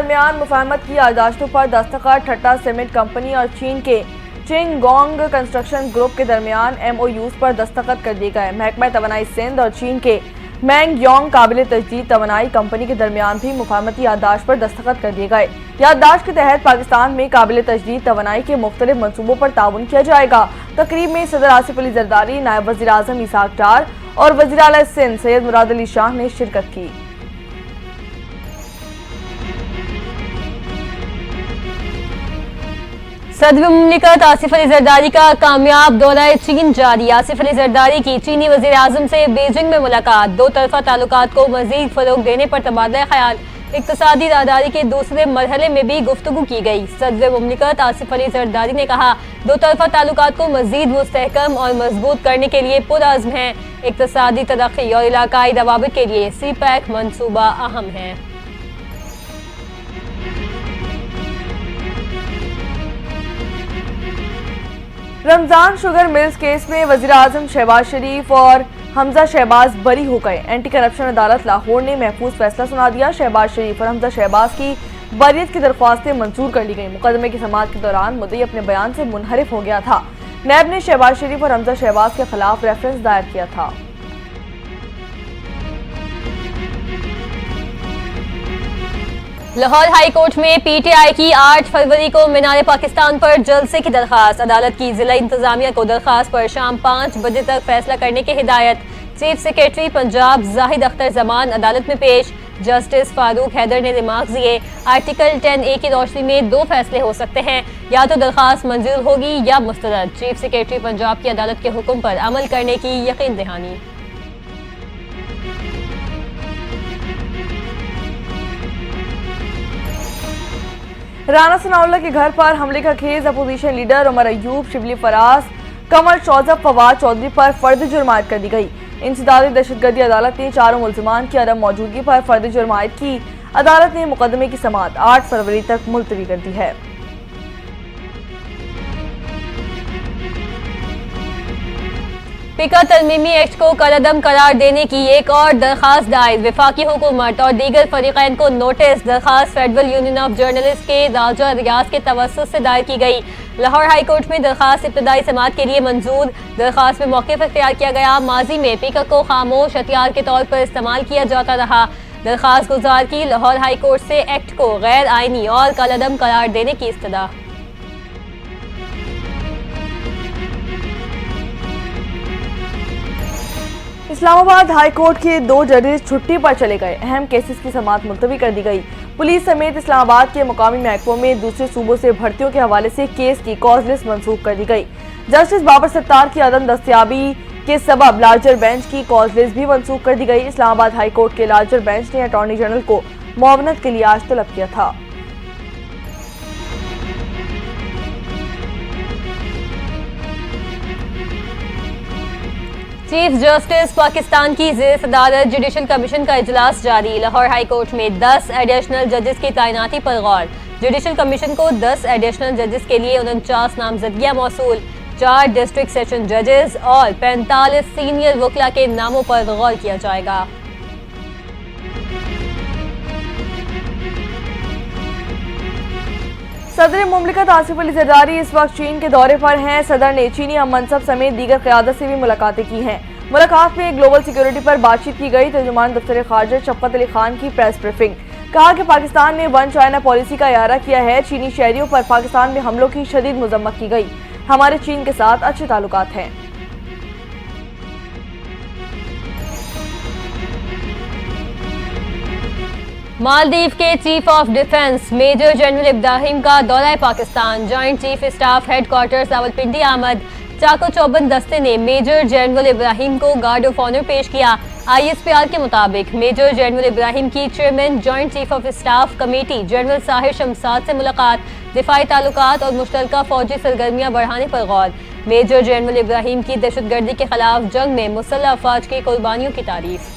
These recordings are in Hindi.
दरमियान मुफाहमत की याददाश्तों पर दस्तखत। ठट्टा सीमेंट कंपनी और चीन के चिंगगोंग कंस्ट्रक्शन ग्रुप के दरमियान MOUs पर दस्तखत कर दिए गए। महकमा तवानाई सिंध और चीन के मैंगयोंग काबिल तजदीद तवानाई कंपनी के दरमियान भी मुफाहमती याददाश्त पर दस्तखत कर दिए गए। याददाश्त के तहत पाकिस्तान में काबिल तजदीद तवानाई के मुख्तलिफ मनसूबों पर ताउन किया जाएगा। तकरीब में सदर आसिफ अली जरदारी, नायब वज़ीर आज़म इसाक डार और वज़ीर आला सिंध सैयद मुराद अली शाह ने शिरकत की। सदर मुमलिकत आसिफ अली जरदारी का कामयाब दौरा चीन जारी। आसिफ अली जरदारी की चीनी वज़ीर आज़म से बीजिंग में मुलाकात। दो तरफा ताल्लुकात को मज़ीद फ़रोग़ देने पर तबादला ख्याल। इक़्तिसादी राहदारी के दूसरे मरहले में भी गुफ्तगू की गई। सदर मुमलिकत आसिफ अली जरदारी ने कहा, दो तरफा ताल्लुकात को मज़ीद मुस्तहकम और मजबूत करने के लिए पुरअज़्म है। इक़्तिसादी तरक्की और इलाकाई रवाबित के लिए CPEC मनसूबा अहम है। रमजान शुगर मिल्स केस में वज़ीर आज़म शहबाज शरीफ और हमजा शहबाज बरी हो गए। एंटी करप्शन अदालत लाहौर ने महफूज फैसला सुना दिया। शहबाज शरीफ और हमजा शहबाज की बरियत की दरख्वास्तें मंजूर कर ली गई। मुकदमे की समाअत के दौरान मुद्दई अपने बयान से मुनहरिफ हो गया था। नैब ने शहबाज शरीफ और हमजा शहबाज के खिलाफ रेफरेंस दायर किया था। लाहौर हाई कोर्ट में PTI की 8 फरवरी को मीनार पाकिस्तान पर जलसे की दरखास्त। अदालत की जिला इंतजामिया को दरखास्त पर शाम 5 बजे तक फैसला करने की हिदायत। चीफ सेक्रेटरी पंजाब जाहिद अख्तर जमान अदालत में पेश। जस्टिस फारूक हैदर ने रिमार्क दिए, आर्टिकल 10A की रोशनी में 2 फैसले हो सकते हैं, या तो दरखास्त मंजूर होगी या मुस्तरद। चीफ सेक्रेटरी पंजाब की अदालत के हुक्म पर अमल करने की यकीन दहानी। राना सनाउल्लाह के घर पर हमले का case. Opposition leader Omar Ayub, Shibli Faraz, Qamar Chaudhry, Fawad Chaudhry पर फर्द जुर्म आयद कर दी गई। इंसदादी दहशतगर्दी अदालत ने चारों मुल्जिमान की अदम मौजूदगी पर फर्द जुर्म आयद की। अदालत ने मुकदमे की समाअत 8 फरवरी तक मुलतवी कर दी है। पिका तरमीमी एक्ट को कलअदम करार देने की एक और दरखास्त दायर। वफाकी हुकूमत और दीगर फरीकैन को नोटिस। दरखास्त फेडरल यूनियन ऑफ जर्नलिस्ट के राजा रियाज के तवस्सुत से दायर की गई। लाहौर हाई कोर्ट में दरखास्त इब्तदाई समाअत के लिए मंजूर। दरखास्त में मौक़िफ़ इख्तियार किया गया। माजी में पिका को खामोश हथियार के तौर पर इस्तेमाल किया जाता रहा। दरखास्त गुजार की लाहौर हाई कोर्ट से एक्ट को गैर आइनी और कलअदम करार देने की इस्तदा। इस्लामाबाद हाई कोर्ट के 2 जजेस छुट्टी पर चले गए। अहम केसेस की समाअत मुलतवी कर दी गई। पुलिस समेत इस्लामाबाद के मुकामी महकमों में दूसरे सूबों से भर्तियों के हवाले से केस की कॉज लिस्ट मंसूख कर दी गई। जस्टिस बाबर सत्तार की अदम दस्तयाबी के सबब लार्जर बेंच की कॉज लिस्ट भी मंसूख कर दी गई। इस्लामाबाद हाई कोर्ट के लार्जर बेंच ने अटॉर्नी जनरल को मुआवनत के लिए आज तलब किया था। चीफ जस्टिस पाकिस्तान की ज़ेर सदारत जुडिशल कमीशन का इजलास जारी। लाहौर हाई कोर्ट में 10 एडिशनल जजेस की तैनाती पर गौर। जुडिशल कमीशन को 10 एडिशनल जजेस के लिए 49 नामजदगियां मौसूल। 4 डिस्ट्रिक्ट सेशन जजेस और 45 सीनियर वकला के नामों पर गौर किया जाएगा। सदर मुमलिकत आसिफ अली जरदारी इस वक्त चीन के दौरे पर हैं। सदर ने चीनी हम मनसब समेत दीगर क़यादत से भी मुलाकातें की हैं। मुलाकात में ग्लोबल सिक्योरिटी पर बातचीत की गई। तर्जुमान दफ्तर ख़ारजा शफ़क़त अली खान की प्रेस ब्रीफिंग। कहा कि पाकिस्तान ने वन चाइना पॉलिसी का इयारा किया है। चीनी शहरियों पर पाकिस्तान में हमलों की शदीद मज़म्मत की गई। हमारे चीन के साथ अच्छे ताल्लुकात हैं। मालदीव के chief of defence major general Ibrahim का दौरा Pakistan. Joint chief staff headquarters Rawalpindi आमद। चाको चौबंद दस्ते ने मेजर जनरल इब्राहिम को गार्ड ऑफ ऑनर पेश किया। ISPR के मुताबिक मेजर जनरल इब्राहिम की chairman joint chief of staff committee general Sahir Shamsad से मुलाकात। दिफाई ताल्लुकात और मुश्तरका फौजी सरगर्मियां बढ़ाने पर गौर। मेजर जनरल इब्राहिम की दहशतगर्दी के खिलाफ जंग में मुसल्लह अफवाज की कुर्बानियों की तारीफ।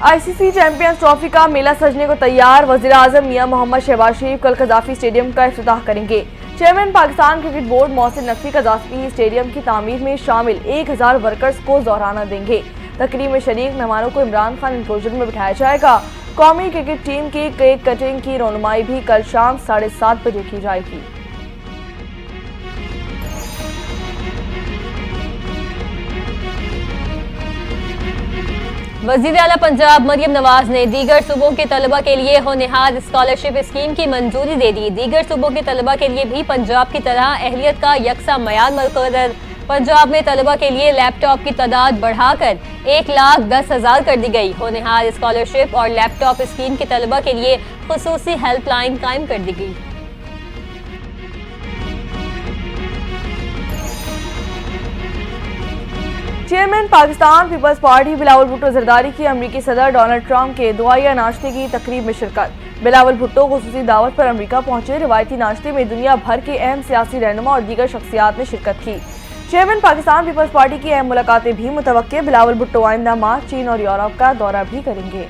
ICC चैंपियंस ट्रॉफी का मेला सजने को तैयार। वज़ीर आज़म मियां मोहम्मद शहबाज शरीफ कल कज़ाफ़ी स्टेडियम का इफ्तिताह करेंगे। Chairman Pakistan cricket board Mohsin Naqvi Gaddafi stadium की तामीर में शामिल 1000 वर्कर्स को ज़ोहराना देंगे। तकरीब में शरीक मेहमानों को इमरान खान इंक्लोजर में बिठाया जाएगा। कौमी क्रिकेट टीम की केक कटिंग की रौनुमाई भी कल शाम 7:30 बजे की जाएगी। वज़ीर आला पंजाब मरियम नवाज ने दीगर सूबों के तलबा के लिए होनहार स्कॉलरशिप स्कीम की मंजूरी दे दी। दीगर सूबों के तलबा के लिए भी पंजाब की तरह अहलियत का यकसा मयार मुकर्रर। पंजाब में तलबा के लिए लैपटॉप की तादाद बढ़ाकर 1,10,000 कर दी गई। होनहार स्कॉलरशिप और लैपटॉप स्कीम के तलबा के लिए खुसूसी हेल्पलाइन कायम कर दी गई। Chairman Pakistan Peoples Party Bilawal Bhutto Zardari की अमरीकी सदर डोनाल्ड ट्रंप के दुआया नाश्ते की तकरीब में शिरकत। बिलावल भुट्टो खुसूसी दावत पर अमरीका पहुंचे। रिवायती नाश्ते में दुनिया भर के अहम सियासी रहनुमा और दीगर शख्सियात ने शिरकत की। चेयरमैन पाकिस्तान पीपल्स पार्टी की अहम मुलाकातें भी मुतवक्के। बिलावल भुट्टो आइंदा माह चीन और यूरोप का दौरा भी करेंगे।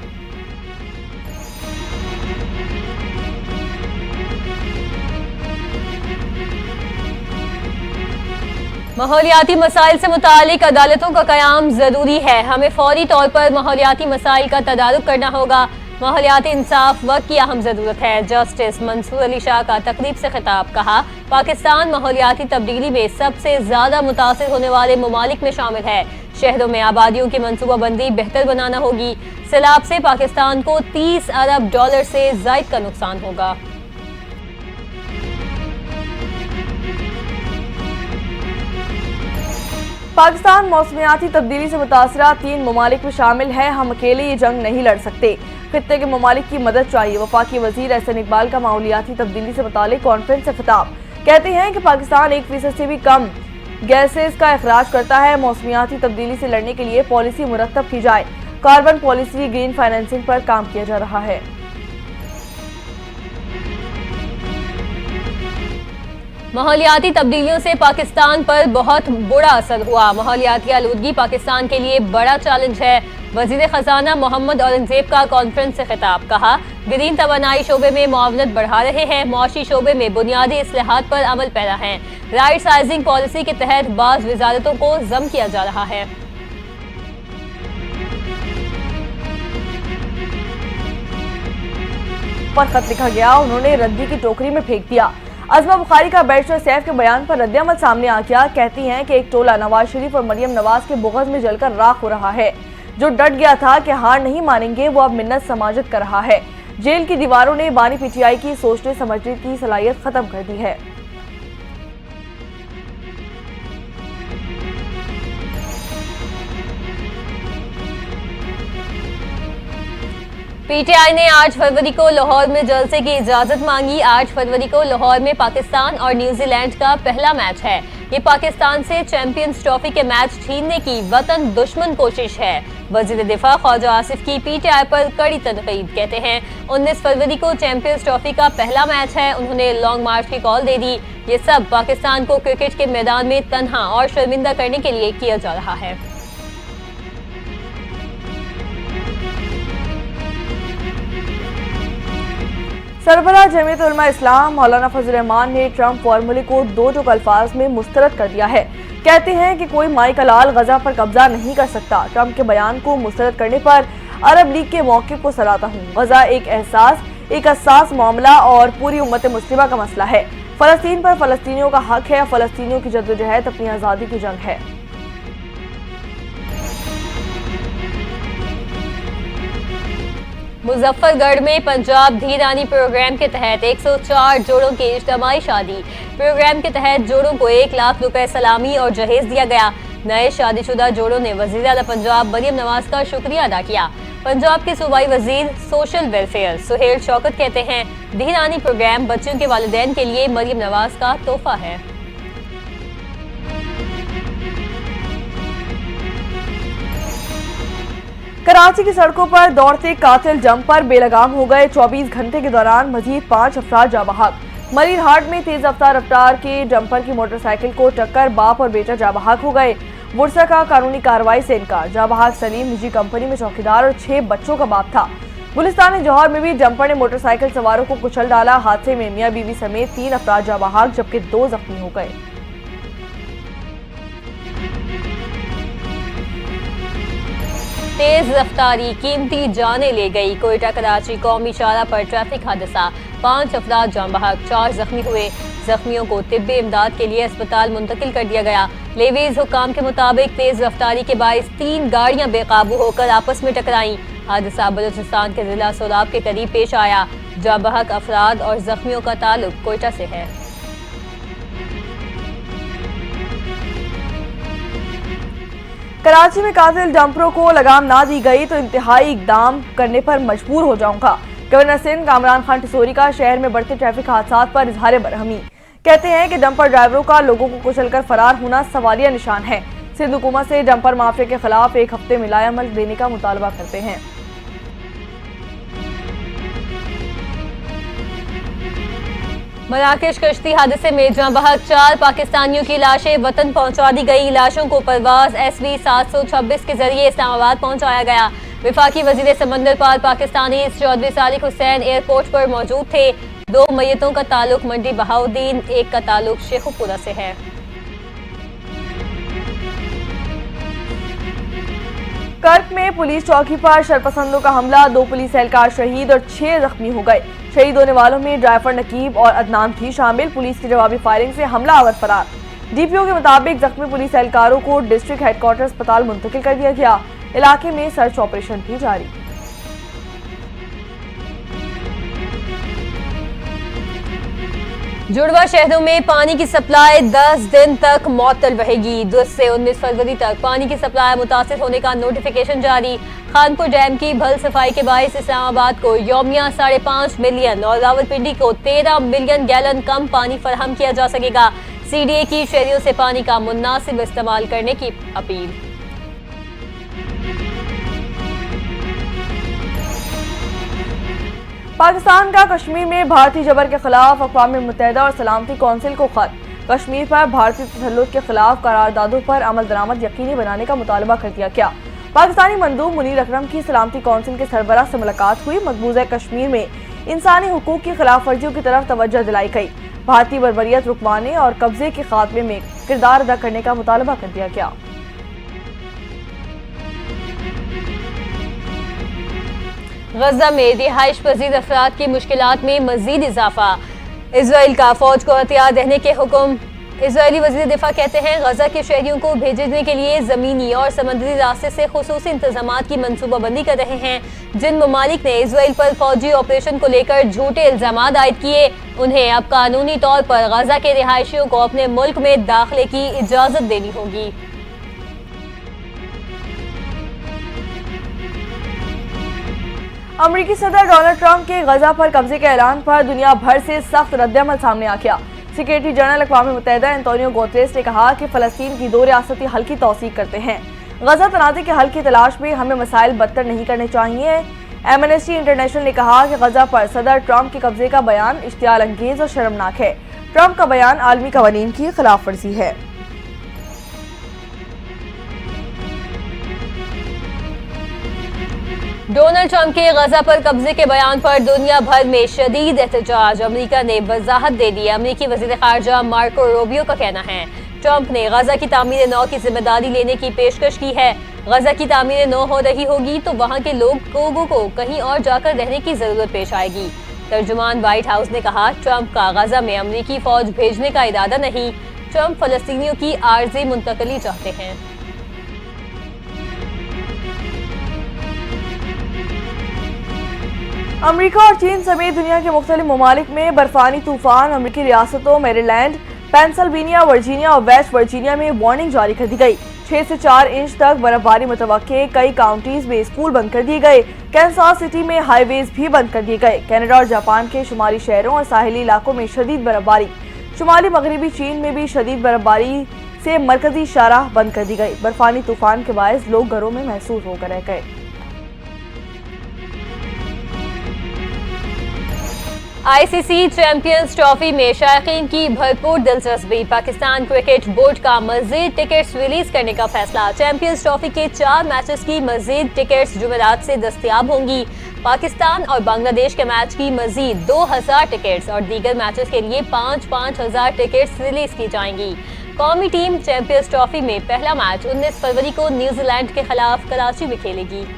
माहौलियाती मसाइल से मुतालिक अदालतों का क़याम ज़रूरी है। हमें फौरी तौर पर माहौलियाती मसाइल का तदारुक करना होगा। माहौलियाती इंसाफ वक्त की अहम ज़रूरत है। जस्टिस मंसूर अली शाह का तकरीब से खिताब। कहा, पाकिस्तान माहौलियाती तब्दीली में सबसे ज़्यादा मुतासिर होने वाले ममालिक में शामिल है। शहरों में आबादियों की मनसूबाबंदी बेहतर बनाना होगी। सैलाब से पाकिस्तान को $30 अरब से ज़ायद का नुकसान होगा। पाकिस्तान मौसमियाती तब्दीली से मुतासरा 3 ममालिक में शामिल है। हम अकेले ये जंग नहीं लड़ सकते। खित्ते के ममालिक की मदद चाहिए। वफाकी वजीर एहसन इकबाल का माहौलियाती तब्दीली से मुतालिक कॉन्फ्रेंस से खिताब। कहते हैं कि पाकिस्तान 1% से भी कम गैसेस का अखराज करता है। मौसमियाती तब्दीली से लड़ने के लिए पॉलिसी मुरतब की जाए। कार्बन पॉलिसी, ग्रीन फाइनेंसिंग पर काम किया जा रहा है। माहौलियाती तब्दीलियों से पाकिस्तान पर बहुत बुरा असर हुआ। माहौलियाती आलूदगी पाकिस्तान के लिए बड़ा चैलेंज है। वजीर खजाना मोहम्मद औरंगजेब का कॉन्फ्रेंस से खिताब। कहा, ग्रीन तवानाई शोबे में मुआवनत बढ़ा रहे हैं। मुआशी शोबे में बुनियादी इस्लाहात पर अमल पैरा है। राइट साइजिंग पॉलिसी के तहत बाज़ वजारतों को जम किया जा रहा है। पर खत लिखा गया, उन्होंने रद्दी की टोकरी में फेंक दिया। अज़मा बुखारी का बैरिस्टर सैफ के बयान पर रद्द-ए-अमल सामने आ गया। कहती हैं कि एक टोला नवाज शरीफ और मरियम नवाज के बुग़्ज़ में जलकर राख हो रहा है। जो डट गया था कि हार नहीं मानेंगे, वो अब मिन्नत समाजत कर रहा है। जेल की दीवारों ने बानी पीटीआई की सोचने समझने की सलाहियत खत्म कर दी है। पीटीआई ने 8 फरवरी को लाहौर में जलसे की इजाजत मांगी। 8 फरवरी को लाहौर में पाकिस्तान और न्यूजीलैंड का पहला मैच है। ये पाकिस्तान से चैंपियंस ट्रॉफी के मैच छीनने की वतन दुश्मन कोशिश है। वजीर दिफा ख्वाजा आसिफ की पीटीआई पर कड़ी तनकीद। कहते हैं 19 फरवरी को चैंपियंस ट्रॉफी का पहला मैच है। उन्होंने लॉन्ग मार्च की कॉल दे दी। ये सब पाकिस्तान को क्रिकेट के मैदान में तन्हा और शर्मिंदा करने के लिए किया जा रहा है। सरबराह जमीयत उलमा इस्लाम मौलाना फजल रहमान ने ट्रंप फार्मूले को 2 टूक अल्फाज में मुस्तरद कर दिया है। कहते हैं कि कोई माई का लाल गजा पर कब्जा नहीं कर सकता। ट्रंप के बयान को मुस्तरद करने पर अरब लीग के मौक़िफ़ को सराहता हूँ। गजा एक हसास मामला और पूरी उम्मत मुस्लिमा का मसला है। फ़लस्तीन पर फ़लस्तीनियों का हक है। फ़लस्तीनियों की जद्दोजहद अपनी आज़ादी की जंग है। मुजफ्फरगढ़ में पंजाब धीरानी प्रोग्राम के तहत 104 जोड़ों की इज्तिमाई शादी। प्रोग्राम के तहत जोड़ों को 1 लाख रुपए सलामी और जहेज दिया गया। नए शादीशुदा जोड़ों ने वज़ीर आला पंजाब मरियम नवाज का शुक्रिया अदा किया। पंजाब के सूबाई वजीर सोशल वेलफेयर सुहेल शौकत कहते हैं, धीरानी प्रोग्राम बच्चों के वालिदैन के लिए मरियम नवाज का तोहफा है। कराची की सड़कों पर दौड़ते कातिल जंपर बेलगाम हो गए। 24 घंटे के दौरान मजीद 5 अफराद जाँ बहक। मरीर हाट में तेज रफ्तार के जंपर की मोटरसाइकिल को टक्कर, बाप और बेटा जाँ बहक हो गए। बुरसा का कानूनी कार्रवाई से इनकार। जाँ बहक सलीम निजी कंपनी में चौकीदार और 6 बच्चों का बाप था। गुलिस्तान जौहर में भी जंपर ने मोटरसाइकिल सवारों को कुचल डाला। हादसे में मियां बीवी समेत 3 अफराद जाँ बहक जबकि 2 जख्मी हो गए। तेज रफ्तारी कीमती जाने ले गई। कोयटा कराची कौमी शाहराह पर ट्रैफिक हादसा, 5 अफराद जान बहक, 4 जख्मी हुए। जख्मियों को तिब्बी इमदाद के लिए अस्पताल मुंतकिल कर दिया गया। लेवीज हुक्काम के मुताबिक तेज रफ्तारी के बाइस 3 गाड़ियां बेकाबू होकर आपस में टकराई। हादसा बलूचिस्तान के जिला सोलाब के करीब पेश आया। जान बहक अफराद और जख्मियों का ताल्लुक कोयटा से है। कराची में कातिल डंपरों को लगाम ना दी गई तो इंतहाई इकदाम करने पर मजबूर हो जाऊंगा। गवर्नर सिंध कामरान खान टिसोरी का शहर में बढ़ते ट्रैफिक हादसात पर इजहार बरहमी। कहते हैं कि डंपर ड्राइवरों का लोगों को कुचलकर फरार होना सवालिया निशान है। सिंध हुकूमत से डंपर माफिया के खिलाफ 1 हफ्ते में लाएअमल देने का मुतालबा करते हैं। मराकेश कश्ती हादसे में जान बहक 4 पाकिस्तानियों की लाशें वतन पहुंचा दी गई। लाशों को परवाज SV 726 के जरिए इस्लामाबाद पहुंचाया गया। विफाकी वजीर समंदर पार पाकिस्तानी चौधरी सालिक हुसैन एयरपोर्ट पर मौजूद थे। 2 मैयतों का ताल्लुक मंडी बहाउद्दीन, 1 का ताल्लुक शेखुपुरा से है। कर्क में पुलिस चौकी पर शरपसंदों का हमला, 2 पुलिस एहलकार शहीद और 6 जख्मी हो गए। शहीद होने वालों में ड्राइवर नकीब और अदनान भी शामिल। पुलिस की जवाबी फायरिंग से हमलावर फरार। DPO के मुताबिक जख्मी पुलिस एहलकारों को डिस्ट्रिक्ट हेडक्वार्टर अस्पताल मुंतकिल कर दिया गया। इलाके में सर्च ऑपरेशन भी जारी। जुड़वा शहरों में पानी की सप्लाई 10 दिन तक मुअत्तल रहेगी। 10 से 19 फरवरी तक पानी की सप्लाई मुतासिर होने का नोटिफिकेशन जारी। खानपुर डैम की भल सफाई के बायस इस्लामाबाद को यौमिया 5.5 मिलियन और रावलपिंडी को 13 मिलियन गैलन कम पानी फराहम किया जा सकेगा। CDA की शहरियों से पानी का मुनासिब इस्तेमाल करने की अपील। पाकिस्तान का कश्मीर में भारतीय जबर के खिलाफ अक़वाम मुत्तहिदा और सलामती कौंसिल को खत। कश्मीर पर भारतीय तसल्लुत के खिलाफ करारदादों पर अमल दरामद यकीनी बनाने का मुतालबा कर दिया गया। पाकिस्तानी मंदूब मुनीर अकरम की सलामती कौंसिल के सरबराह से मुलाकात हुई। मकबूजा कश्मीर में इंसानी हुकूक की खिलाफ वर्जियों की तरफ तवज्जो दिलाई गई। भारतीय बर्बरियत रुकवाने और कब्जे के खात्मे में किरदार अदा करने का मुतालबा कर दिया गया। गजा में रिहाइश पजीर अफराद की मुश्किलात में मजीद इजाफा। इसराइल का फौज को हथियार देने के हुक्म। इसराइली वजीर दिफा कहते हैं गजा के शहरियों को भेजने के लिए जमीनी और समुद्री रास्ते से खुसूसी इंतजामात की मनसूबाबंदी कर रहे हैं। जिन ममालिक ने इसराइल पर फौजी ऑपरेशन को लेकर झूठे इल्जामात आयद किए, उन्हें अब कानूनी तौर पर गजा के रिहायशियों को अपने मुल्क में दाखिले की इजाजत देनी होगी। अमेरिकी सदर डोनाल्ड ट्रंप के गजा पर कब्जे के ऐलान पर दुनिया भर से सख्त रद्दअमल सामने आ गया। सेक्रेटरी जनरल अक़वाम मुत्तहिदा एंटोनियो गुतेरेस ने कहा कि फ़लस्तीन की 2 रियासती हल की तौसीक करते हैं। गजा तनाज़े के हल की तलाश में हमें मसाइल बदतर नहीं करने चाहिए। एमनेस्टी इंटरनेशनल ने कहा कि गजा पर सदर ट्रंप के कब्जे का बयान इश्तियाल अंगेज और शर्मनाक है। ट्रंप का बयान आलमी कवानीन की खिलाफ वर्जी है। डोनाल्ड ट्रंप के गजा पर कब्जे के बयान पर दुनिया भर में शदीद एहतजाज। अमेरिका ने वजाहत दे दी। अमेरिकी वज़ीर ख़ारजा मार्को रूबियो का कहना है ट्रंप ने गजा की तामीर नौ की जिम्मेदारी लेने की पेशकश की है। गजा की तामीर नौ हो रही होगी तो वहाँ के लोगों को कहीं और जाकर रहने की जरूरत पेश आएगी। तर्जुमान व्हाइट हाउस ने कहा ट्रंप का गजा में अमेरिकी फौज भेजने का इरादा नहीं। ट्रंप फ़लस्तीनियों की आर्जी मुंतकली चाहते हैं। अमेरिका और चीन समेत दुनिया के मुख्तलिफ ममालिक में बर्फानी तूफान। अमेरिकी रियासतों मेरीलैंड, पेंसिल्वेनिया, वर्जीनिया और वेस्ट वर्जीनिया में वार्निंग जारी कर दी गई। 6 से 4 इंच तक बर्फबारी मुतवक्के। कई काउंटीज में स्कूल बंद कर दिए गए। कैंसास सिटी में हाईवेज भी बंद कर दिए गए। कनाडा और जापान के शुमाली शहरों और साहिली इलाकों में शदीद बर्फबारी। शुमाली मगरबी चीन में भी शदीद बर्फबारी से मरकजी शाहराह बंद कर दी गई। बर्फानी तूफान के बायस लोग घरों में महसूस होकर रह गए। ICC चैंपियंस ट्रॉफी में शायकीन की भरपूर दिलचस्पी। पाकिस्तान क्रिकेट बोर्ड का मजीद टिकट्स रिलीज करने का फैसला। चैंपियंस ट्रॉफी के 4 मैचेस की मजीद टिकट्स जुमेरात से दस्तयाब होंगी। पाकिस्तान और बांग्लादेश के मैच की मजीद 2000 टिकट्स और दीगर मैचेस के लिए 5-5 हजार टिकट्स रिलीज की जाएंगी। कौमी टीम चैंपियंस ट्रॉफी में पहला मैच 19 फरवरी को न्यूजीलैंड के खिलाफ कराची में खेलेगी।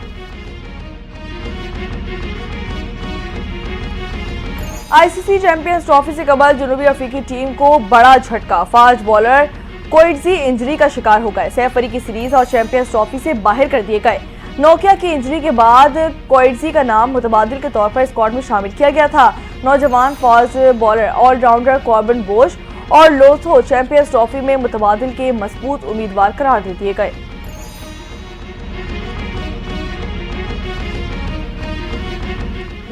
आईसीसी चैंपियंस ट्रॉफी से कबल जनूबी अफ्रीकी टीम को बड़ा झटका। फास्ट बॉलर कोइटजी इंजरी का शिकार हो गए। सैफ अली की सीरीज और चैंपियंस ट्रॉफी से बाहर कर दिए गए। नोकिया की इंजरी के बाद कोइटजी का नाम मुतबादिल के तौर पर स्क्वाड में शामिल किया गया था। नौजवान फास्ट बॉलर ऑलराउंडर कॉर्बन बोश और लोथो चैंपियंस ट्रॉफी में मुतबादिल के मजबूत उम्मीदवार करार दे दिए गए।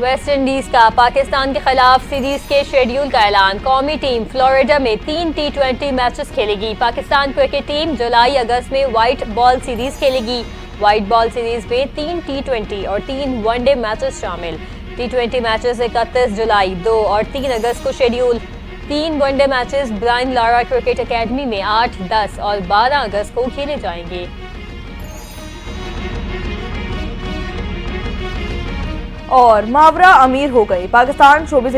वेस्ट इंडीज का पाकिस्तान के खिलाफ सीरीज के शेड्यूल का ऐलान। कौमी टीम फ्लोरिडा में 3 T20 मैचेस खेलेगी। पाकिस्तान क्रिकेट टीम जुलाई-अगस्त में व्हाइट बॉल सीरीज खेलेगी। व्हाइट बॉल सीरीज में 3 T20 और 3 वनडे मैचेस शामिल। T20 मैचेस 31 जुलाई, 2 और 3 अगस्त को schedule. 3 one day matches Brian Lara cricket academy में 8, 10 और 12 अगस्त को खेले जाएंगे। और मावरा अमीर हो गई। पाकिस्तान शोबिज़